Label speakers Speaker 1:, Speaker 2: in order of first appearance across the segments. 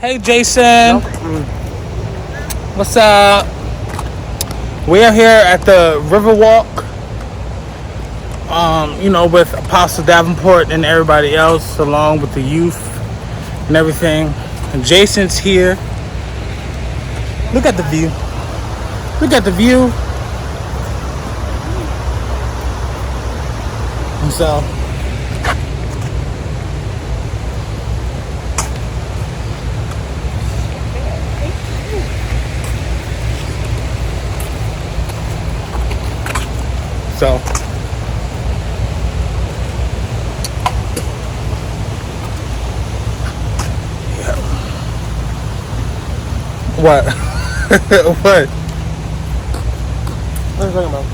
Speaker 1: Hey, Jason. What's up? We are here at the Riverwalk. With Apostle Davenport and everybody else, along with the youth and everything. And Jason's here. Look at the view. Look at the view. And so, yeah. What? What?
Speaker 2: What are you talking about?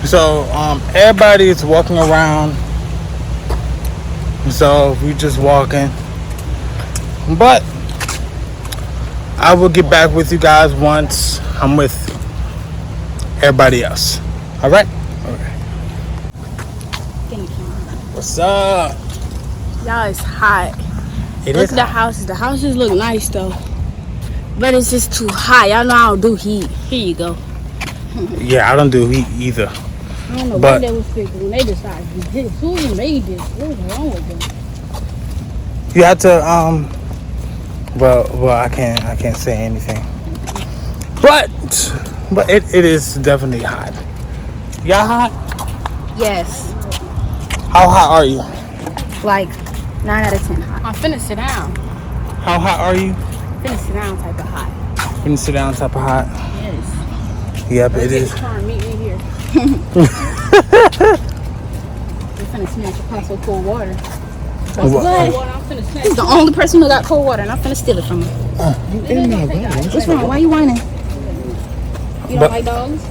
Speaker 1: So, everybody is walking around. So, we just walking. But, I will get back with you guys once I'm with everybody else. Alright? Okay.
Speaker 3: Thank you.
Speaker 1: What's up?
Speaker 3: Y'all, it's hot.
Speaker 1: It
Speaker 3: Look
Speaker 1: is
Speaker 3: at the
Speaker 1: hot.
Speaker 3: houses. The houses look nice though. But it's just too hot. Y'all know I don't do heat. Here you go.
Speaker 1: Yeah, I don't do heat either.
Speaker 3: I don't know
Speaker 1: But-
Speaker 3: what they was thinking when they decided to do this. Who even made this? What was wrong with them?
Speaker 1: You have to well I can't say anything. But it is definitely hot. Y'all hot?
Speaker 3: Yes.
Speaker 1: How hot are you?
Speaker 3: Like 9 out of 10 hot. I'm finna sit down.
Speaker 1: How hot are you?
Speaker 3: Finna sit down type of hot.
Speaker 1: Can you sit down type of hot?
Speaker 3: Yes.
Speaker 1: Yep, it is.
Speaker 3: Meet me here. We're finna smash a pot of cold water. He's the only person who got cold water, and I'm finna steal it from him. What's wrong? Why you whining? You don't like dogs?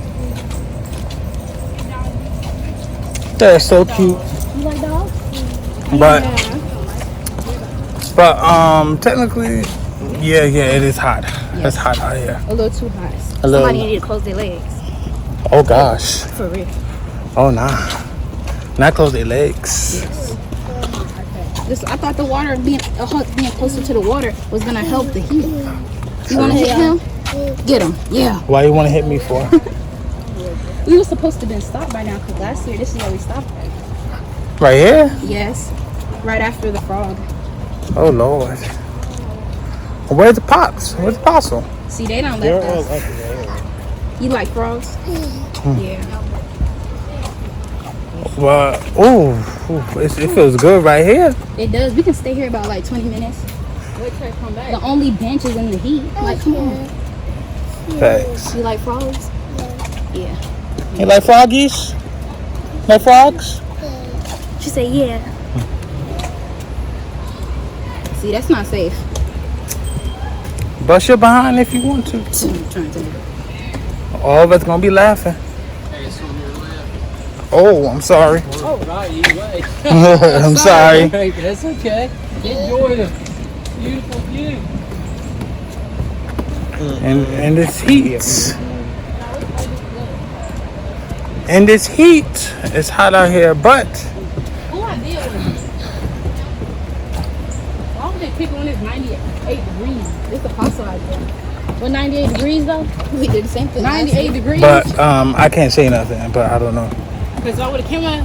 Speaker 1: They're so cute.
Speaker 3: You like dogs?
Speaker 1: But technically, yeah, it is hot. It's hot out here.
Speaker 3: A little too hot.
Speaker 1: A little.
Speaker 3: Somebody need to close their legs.
Speaker 1: Oh gosh.
Speaker 3: For real.
Speaker 1: Oh nah. Not close their legs.
Speaker 3: Yes. I thought the water being closer to the water was gonna help the heat. You wanna hit him? Get him. Yeah.
Speaker 1: Why you want to hit me for?
Speaker 3: We were supposed to have been stopped by now because last year this is where we stopped at.
Speaker 1: Right here?
Speaker 3: Yes. Right after the frog.
Speaker 1: Oh Lord. Where's the pops? Where's the apostle?
Speaker 3: See, they don't let us. You like frogs? Yeah.
Speaker 1: Well, it feels good right here.
Speaker 3: It does. We can stay here about like 20 minutes. Wait till I come back. The only bench is in the heat. Like, come on.
Speaker 1: Thanks.
Speaker 3: You like frogs? Yeah.
Speaker 1: You like froggies? Like frogs?
Speaker 3: She said, yeah. See, that's not safe.
Speaker 1: Bust your behind if you want to. All of us gonna be laughing. Oh, I'm sorry.
Speaker 2: Oh, right, you way.
Speaker 1: I'm sorry.
Speaker 2: That's okay. Enjoy the beautiful view.
Speaker 1: And this heat. And this heat. It's hot out here, but
Speaker 3: Who idea was this? Why would they pick when it's 98 degrees? This is apostle idea. What, 98 degrees though? We did the same thing. 98 degrees?
Speaker 1: I can't say nothing, but I don't know.
Speaker 3: Because I would have came out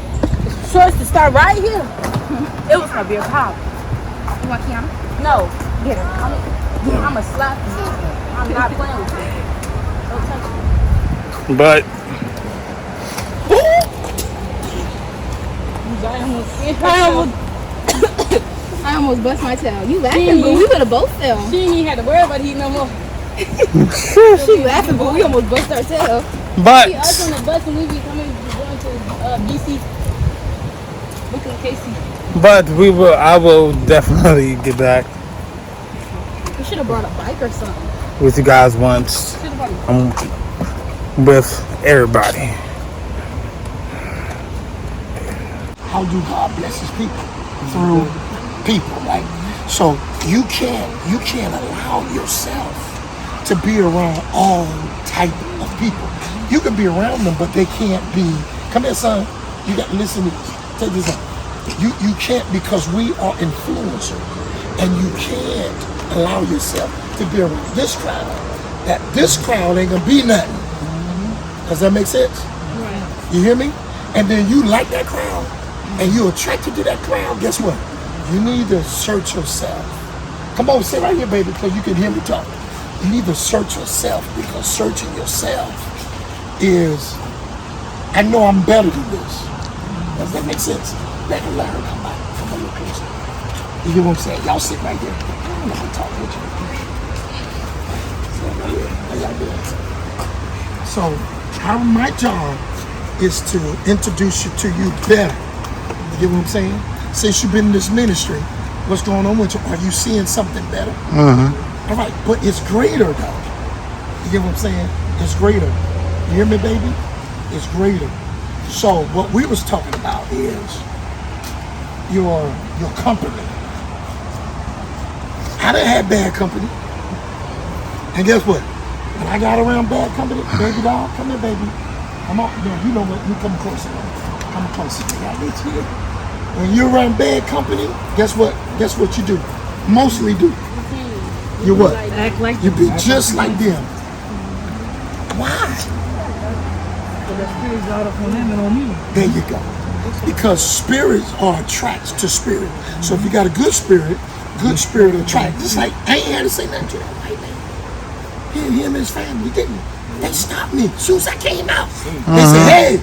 Speaker 3: shorts to start right here. It was gonna be a problem. You want Kiana? No. Get her. I'm a slap you. I'm not playing with you. Don't touch me.
Speaker 1: But
Speaker 3: I almost bust my tail. You laughing, but we would have both fell.
Speaker 4: She ain't even had to worry about heat no more.
Speaker 3: She laughing, but we almost bust our tail.
Speaker 1: but
Speaker 4: See us on the bus and we be coming going to BC. Brooklyn Casey.
Speaker 1: but I will definitely get back
Speaker 3: We should have brought a bike or something.
Speaker 1: with you guys once.
Speaker 4: Should have brought
Speaker 1: I'm with everybody.
Speaker 5: How do God bless his people? Through people, right? So you can't allow yourself to be around all type of people. You can be around them, but they can't be. Come here, son. You got to listen to this. Take this out. You can't, because we are influencers. And you can't allow yourself to be around this crowd. That this crowd ain't gonna be nothing. Does that make sense?
Speaker 4: Right.
Speaker 5: You hear me? And then you like that crowd, and you're attracted to that crowd. Guess what? You need to search yourself. Come on, sit right here, baby, because you can hear me talk. You need to search yourself, because searching yourself is, I know I'm better than this. Does that make sense? Let her come back. Come a little closer. You hear what I'm saying? Y'all sit right here. I'm not gonna talk with you. Sit right here. How y'all doing? So, my job is to introduce you to you better. You get what I'm saying? Since you've been in this ministry, what's going on with you? Are you seeing something better? All right, but it's greater though. You get what I'm saying? It's greater. You hear me, baby? It's greater. So what we was talking about is your company. I done had bad company. And guess what? When I got around bad company, baby doll, come here, baby. Come on, you know what? You come closer. Come closer. I need you here. When you're around bad company, guess what? Guess what you do? Mostly do. You what?
Speaker 4: Act like
Speaker 5: You be just like them. Why?
Speaker 2: The spirit's out upon them and on me.
Speaker 5: There you go. Because spirits are attracted to spirit. So if you got a good spirit attracts. Just like I ain't had to say nothing to that white man. Him and his family didn't. They stopped me as soon as I came out. They said, hey.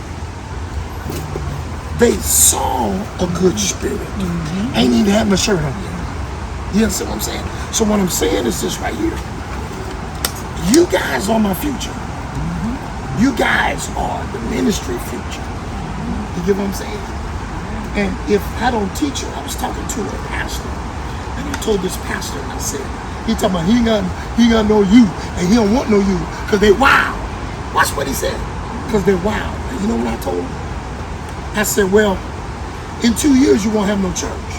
Speaker 5: They saw a good spirit. Ain't even have my shirt on yet. You understand what I'm saying? So what I'm saying is this right here. You guys are my future. You guys are the ministry future. You get what I'm saying? And if I don't teach you, I was talking to a pastor, and I told this pastor, and I said, he talking about he ain't gonna know you, and he don't want to know you, because they wild. Watch what he said. Because they're wild. And you know what I told him? I said, well, in 2 years you won't have no church.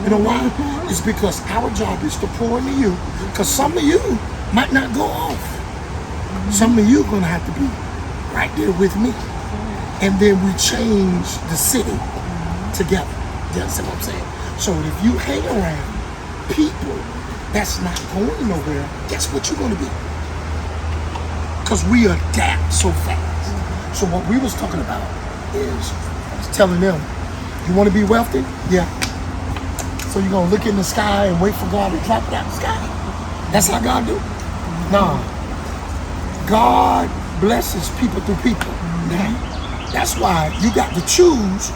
Speaker 5: You know why? It's because our job is to pour into you, because some of you might not go off. Some of you are gonna have to be right there with me. And then we change the city together. You understand what I'm saying? So if you hang around people that's not going nowhere, guess what you're gonna be? Because we adapt so fast. So what we was talking about is, I was telling them, you wanna be wealthy? Yeah. So you're gonna look in the sky and wait for God to drop it out the sky? That's how God do? No. God blesses people through people. Now, that's why you got to choose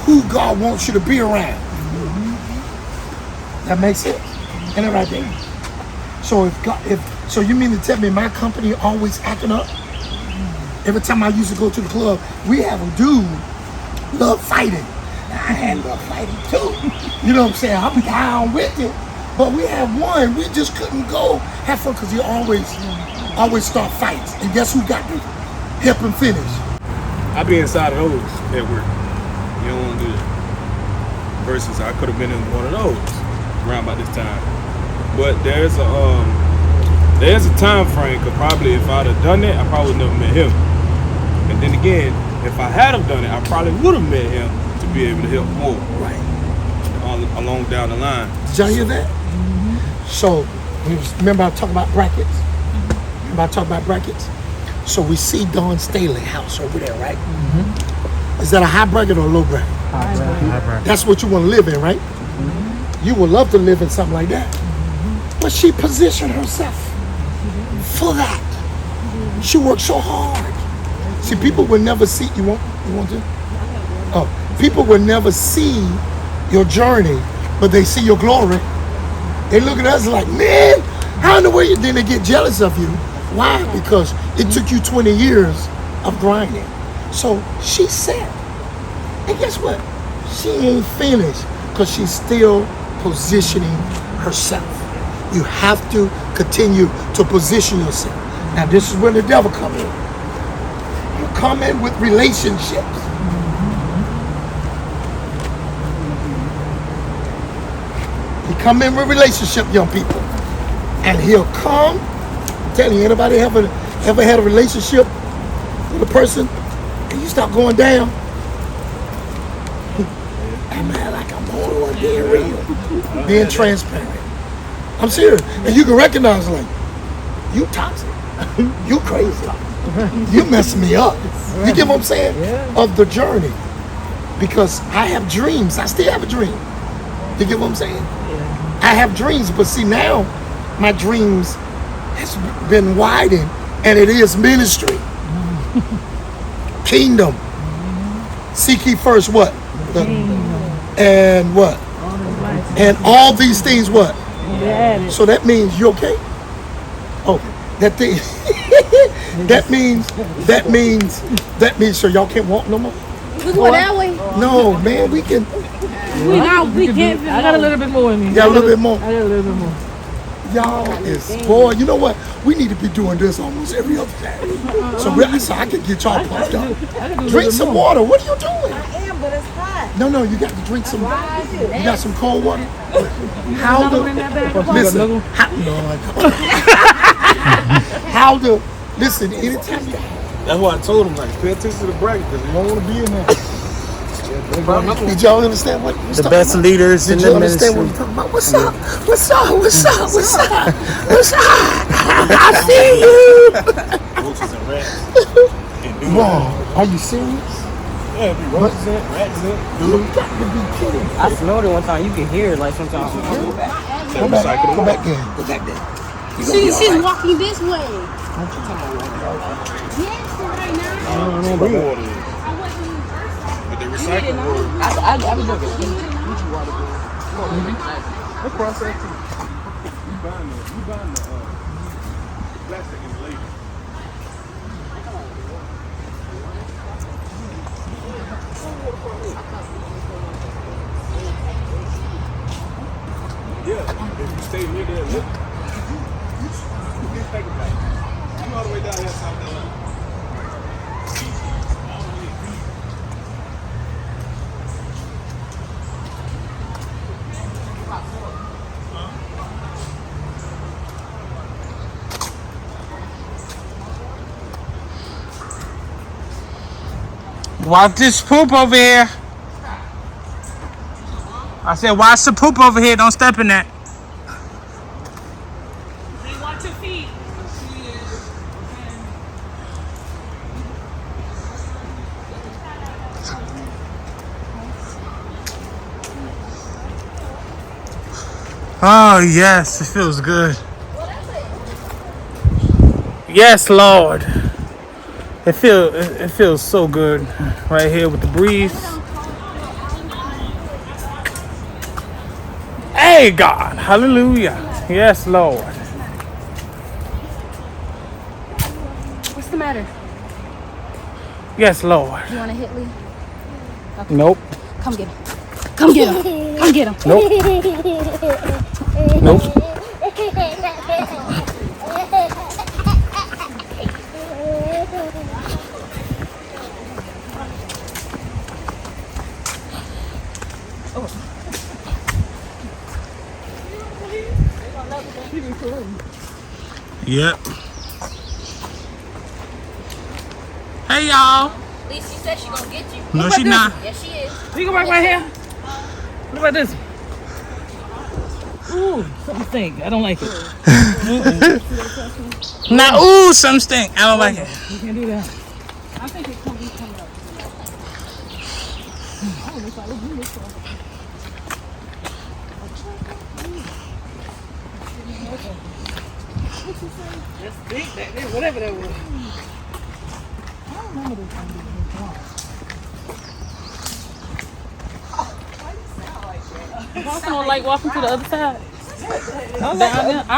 Speaker 5: who God wants you to be around. That makes sense? And it right there. So so you mean to tell me my company always acting up? Every time I used to go to the club, we have a dude love fighting. I had love fighting too. You know what I'm saying? I'll be down with it. But we had one, we just couldn't go have fun because he always start fights. And guess who got to help him finish?
Speaker 6: I be inside of those at work. You don't want to do that. Versus I could have been in one of those around about this time. But there's a time frame, because probably if I'd have done that, I probably would never met him. And then again, if I had have done it, I probably would have met him to be able to help more.
Speaker 5: Right.
Speaker 6: Along down the line.
Speaker 5: Did y'all hear that? So, remember I talked about brackets? Remember I talked about brackets? So we see Don Staley house over there, right? Is that a high bracket or a low bracket?
Speaker 1: High bracket.
Speaker 5: That's what you want to live in, right? You would love to live in something like that. But she positioned herself for that. She worked so hard. See, people will never see, you want to? Oh, people will never see your journey, but they see your glory. They look at us like, man, how in the way? Then they get jealous of you. Why? Because it took you 20 years of grinding. So she said, and guess what? She ain't finished because she's still positioning herself. You have to continue to position yourself. Now this is where the devil comes in. You come in with relationships. You come in with relationship, young people. And he'll come. I'm telling you, anybody ever had a relationship with a person and you start going down? I'm mad like I'm on one being real. being transparent. I'm serious. And you can recognize, like, you toxic. You crazy. You messing me up. You get what I'm saying? Of the journey. Because I have dreams. I still have a dream. You get what I'm saying? I have dreams, but see now, my dreams has been widened, and it is ministry. Kingdom. Seek ye first what? And what? And all these things what? So that means you okay? Oh, that thing. that means so y'all can't walk no more?
Speaker 3: We go that way.
Speaker 5: No, man, we can.
Speaker 3: We can't.
Speaker 2: I got a little bit more in me.
Speaker 5: You got a little bit more?
Speaker 2: I got a little bit more.
Speaker 5: Y'all is, boy, you know what? We need to be doing this almost every other day. So I can get y'all pumped up. Drink some water. What are you doing?
Speaker 3: I am, but it's hot.
Speaker 5: No, you got to drink some. You got some cold water? How the, listen, listen, anytime you.
Speaker 6: That's why I told him, like, pay attention to the bracket because you don't want to be in there.
Speaker 5: Did y'all understand what
Speaker 1: The best leaders in
Speaker 5: Did
Speaker 1: the
Speaker 5: you understand what
Speaker 1: ministry.
Speaker 5: we're talking about? What's up? What's up? What's up? What's up? What's up? I see you.
Speaker 6: Roaches and rats.
Speaker 5: Wow, are you serious?
Speaker 6: Yeah, be roaches and rats and
Speaker 5: You got to be kidding.
Speaker 2: I smelled it one time. You can hear it like sometimes.
Speaker 5: Go back there.
Speaker 3: She's walking this way. Yes, right now.
Speaker 6: I don't know what water is. But they recycle water.
Speaker 2: I be looking.
Speaker 6: What process too? You buying the plastic and label. Yeah, if you stay near there, look. You get think about it. You all the way down here, South Carolina.
Speaker 1: Watch this poop over here. I said, watch the poop over here. Don't step in that.
Speaker 2: Watch your feet.
Speaker 1: Oh, yes. It feels good. Yes, Lord. It feels so good right here with the breeze. Hey, God. Hallelujah. Yes, Lord.
Speaker 3: What's the matter?
Speaker 1: Yes, Lord.
Speaker 3: You want to hit Lee?
Speaker 1: Nope.
Speaker 3: Come get him. Come get him. Come get him.
Speaker 1: Nope. Nope. Yep. Hey, y'all.
Speaker 3: At least she said she gonna get you.
Speaker 1: No, she not.
Speaker 3: Yes, she is.
Speaker 2: You can work right here. What about this? Ooh, something stink. I don't like it.
Speaker 1: Now, ooh, some stink. I don't like it.
Speaker 2: You can't do that.
Speaker 3: I think it's coming up.
Speaker 2: That's big back there, whatever that was. I don't like walking to the other side. I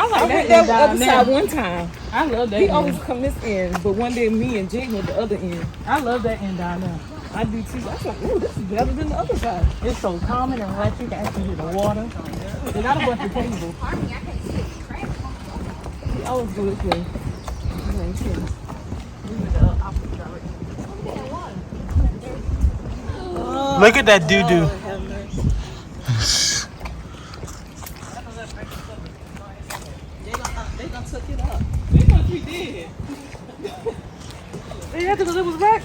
Speaker 2: like that other side one time. I love that. He always come this end, but one day me and Jane went the other end. I love that end down there. I do too. I thought, ooh, this is better than the other side. It's so calming and relaxing. You can actually hear the water. And I don't want the table. He always go this way.
Speaker 1: Look at that doo-doo.
Speaker 2: They gonna tuck it up. They must be dead. They had to because it was back.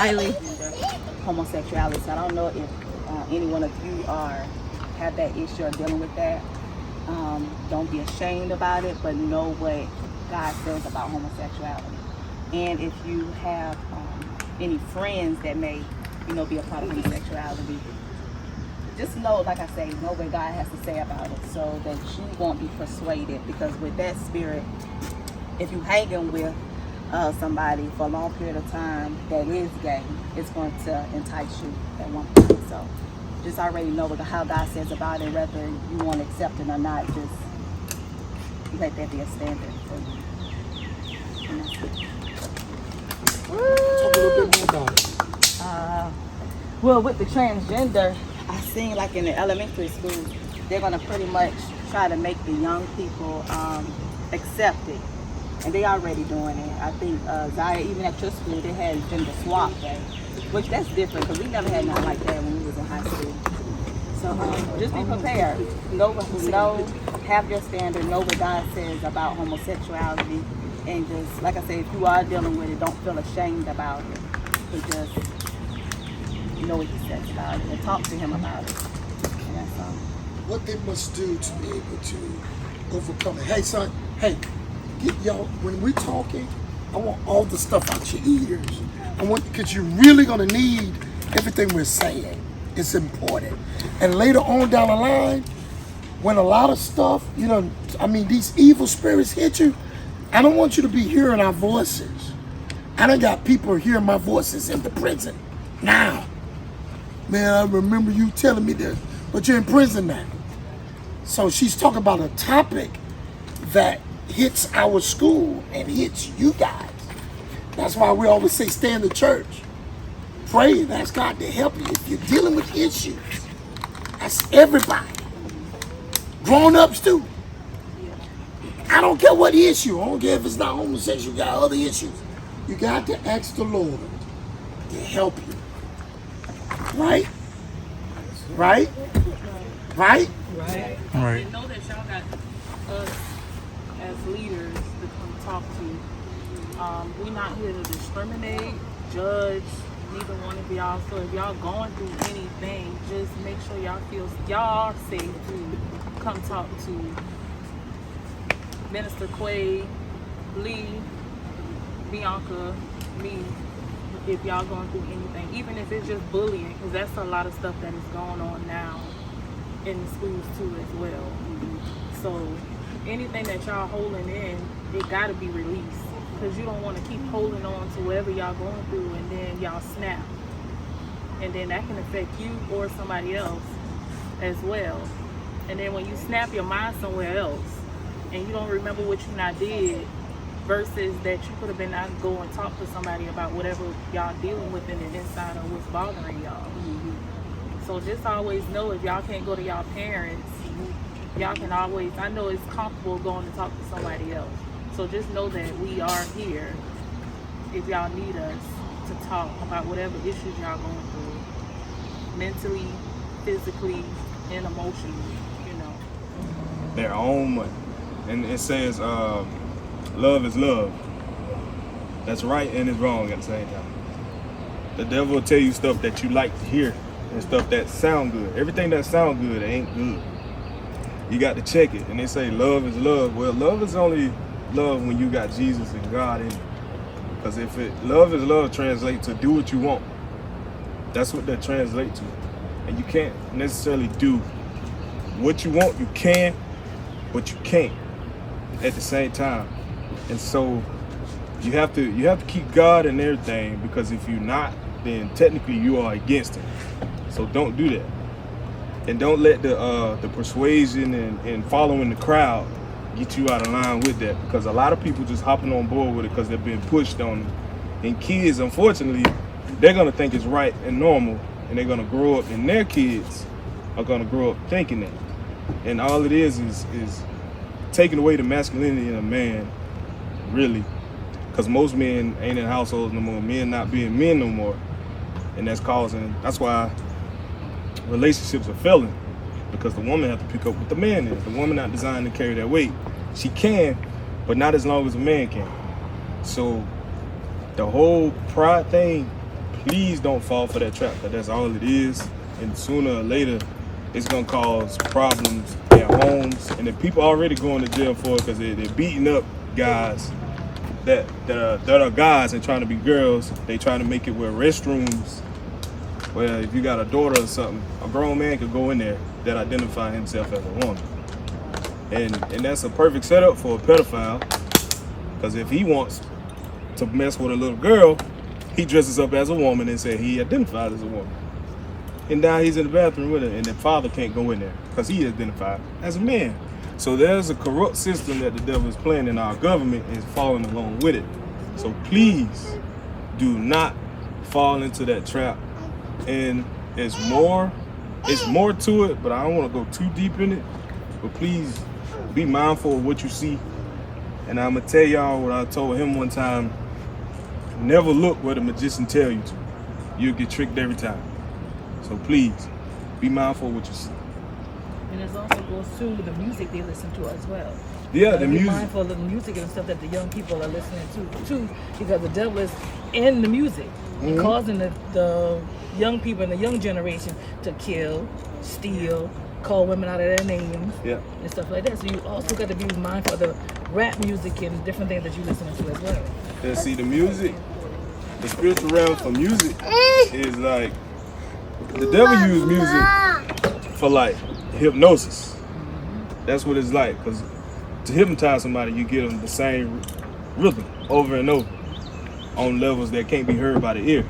Speaker 3: Eileen. homosexuality. So I don't know if any one of you have that issue or dealing with that. Don't be ashamed about it, but know what God says about homosexuality. And if you have any friends that may, be a part of homosexuality, just know, like I say, know what God has to say about it, so that you won't be persuaded. Because with that spirit, if you hanging with somebody for a long period of time that is gay, it's going to entice you at one point. So just already know how God says about it, whether you want to accept it or not. Just let that be a standard for you. And that's it.
Speaker 5: Talk a little bit more about it.
Speaker 3: Well, with the transgender, I seen like in the elementary school, they're gonna pretty much try to make the young people accept it, and they already doing it. I think Zaya, even at your school, they had gender swap day, which that's different because we never had nothing like that when we was in high school. So just be prepared. Know, have your standard. Know what God says about homosexuality, and just like I said, if you are dealing with it, don't feel ashamed about it. But just know what He says about it and talk to Him about it. And that's all.
Speaker 5: What they must do to be able to overcome it. Hey, son. Hey, get y'all. When we're talking, I want all the stuff out your ears. Because you're really gonna need everything we're saying. It's important. And later on down the line, when a lot of stuff, these evil spirits hit you, I don't want you to be hearing our voices. I done got people hearing my voices in the prison now. Man, I remember you telling me this, but you're in prison now. So she's talking about a topic that hits our school and hits you guys. That's why we always say stay in the church. Pray and ask God to help you. If you're dealing with issues, that's everybody. Grown-ups too. I don't care what issue. I don't care if it's not homosexual, you got other issues. You got to ask the Lord to help you. Right? Right? Right?
Speaker 2: Right.
Speaker 1: Right.
Speaker 2: And know that y'all got us as leaders to come talk to. We're not here to discriminate, judge, neither one of y'all. So if y'all going through anything, just make sure y'all are safe to come talk to Minister Quay, Lee, Bianca, me, if y'all going through anything, even if it's just bullying, because that's a lot of stuff that is going on now in the schools too as well. So anything that y'all holding in, it got to be released, because you don't want to keep holding on to whatever y'all going through and then y'all snap, and then that can affect you or somebody else as well. And then when you snap your mind somewhere else and you don't remember what you not did, versus that you could have been out and go and talk to somebody about whatever y'all dealing with in the inside of what's bothering y'all. So just always know, if y'all can't go to y'all parents, y'all can always, I know it's comfortable going to talk to somebody else. So just know that we are here if y'all need us to talk about whatever issues y'all going through, mentally, physically, and emotionally,
Speaker 6: Their own money. And it says, love is love. That's right and it's wrong at the same time. The devil will tell you stuff that you like to hear and stuff that sound good. Everything that sound good ain't good. You got to check it. And they say love is love. Well, love is only love when you got Jesus and God in it. Because love is love translates to do what you want. That's what that translates to. And you can't necessarily do what you want. You can, but you can't at the same time. And so you have to keep God in everything, because if you're not, then technically you are against Him. So don't do that, and don't let the persuasion and following the crowd get you out of line with that, because a lot of people just hopping on board with it because they're being pushed on them. And kids, unfortunately, they're gonna think it's right and normal, and they're gonna grow up, and their kids are gonna grow up thinking that. And all it is taking away the masculinity in a man, really, because most men ain't in households no more. Men not being men no more, and that's why relationships are failing, because the woman has to pick up what the man is. The woman not designed to carry that weight. She can, but not as long as a man can. So the whole pride thing, please don't fall for that trap, because that's all it is. And sooner or later, it's gonna cause problems at homes, and if people already going to jail for it because they're beating up guys that are guys and trying to be girls. They trying to make it where restrooms, where if you got a daughter or something, a grown man could go in there that identify himself as a woman, and that's a perfect setup for a pedophile, because if he wants to mess with a little girl, he dresses up as a woman and say he identifies as a woman. And now he's in the bathroom with her, and the father can't go in there because he identified as a man. So there's a corrupt system that the devil is playing, and our government is following along with it. So please do not fall into that trap. And it's more to it, but I don't want to go too deep in it. But please be mindful of what you see. And I'm gonna tell y'all what I told him one time: never look where the magician tell you to. You'll get tricked every time. So please, be mindful of what you see.
Speaker 2: And it also goes to the music they listen to as well.
Speaker 6: Yeah, the music.
Speaker 2: Be mindful of the music and stuff that the young people are listening to too, because the devil is in the music, and causing the young people in the young generation to kill, steal, call women out of their names, and stuff like that. So you also got to be mindful of the rap music and different things that you listen to as well.
Speaker 6: And see, the music, the spiritual realm for music is like, the devil use music for like hypnosis. That's what it's like, because to hypnotize somebody, you give them the same rhythm over and over on levels that can't be heard by the ear.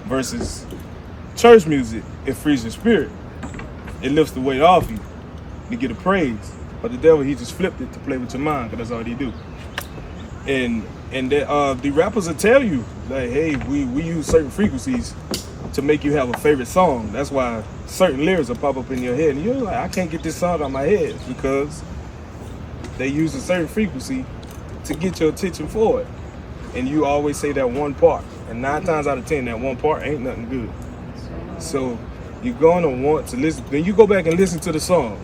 Speaker 6: Versus church music, it frees your spirit. It lifts the weight off you. You get a praise. But the devil, he just flipped it to play with your mind, because that's all he do. And the rappers will tell you, like, hey, we use certain frequencies to make you have a favorite song. That's why certain lyrics will pop up in your head, and you're like, I can't get this song out of my head, because they use a certain frequency to get your attention for it. And you always say that one part, and 9 times out of 10, that one part ain't nothing good. So you're gonna want to listen. Then you go back and listen to the song.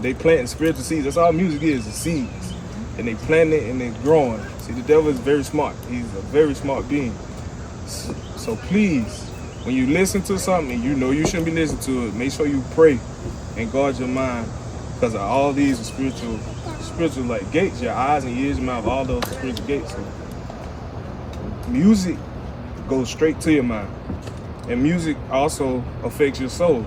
Speaker 6: They planting spiritual seeds. That's all music is seeds, and they planting it and they're growing. See, the devil is very smart. He's a very smart being. So please, when you listen to something and you know you shouldn't be listening to it, make sure you pray and guard your mind, because all these are spiritual like gates. Your eyes and ears, your mouth, all those are spiritual gates. So music goes straight to your mind, and music also affects your soul.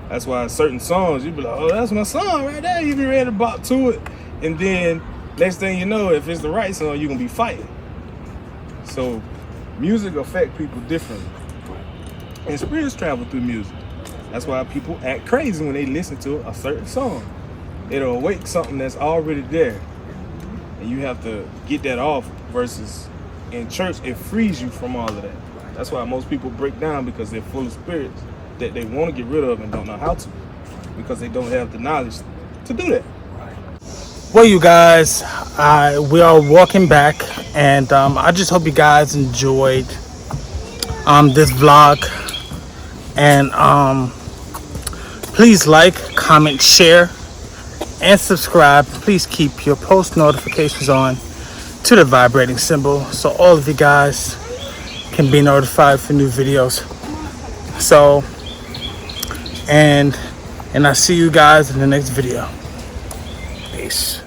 Speaker 6: That's why certain songs, you be like, oh, that's my song right there. You be ready to bop to it, and then next thing you know, if it's the right song, you're gonna be fighting. So music affect people differently. And spirits travel through music. That's why people act crazy when they listen to a certain song. It'll awake something that's already there, and you have to get that off. Versus in church, it frees you from all of that. That's why most people break down, because they're full of spirits that they want to get rid of and don't know how to, because they don't have the knowledge to do that.
Speaker 1: Well, you guys, we are walking back, and I just hope you guys enjoyed this vlog. And please like, comment, share, and subscribe. Please keep your post notifications on to the vibrating symbol, so all of you guys can be notified for new videos. So, and I see you guys in the next video. Peace.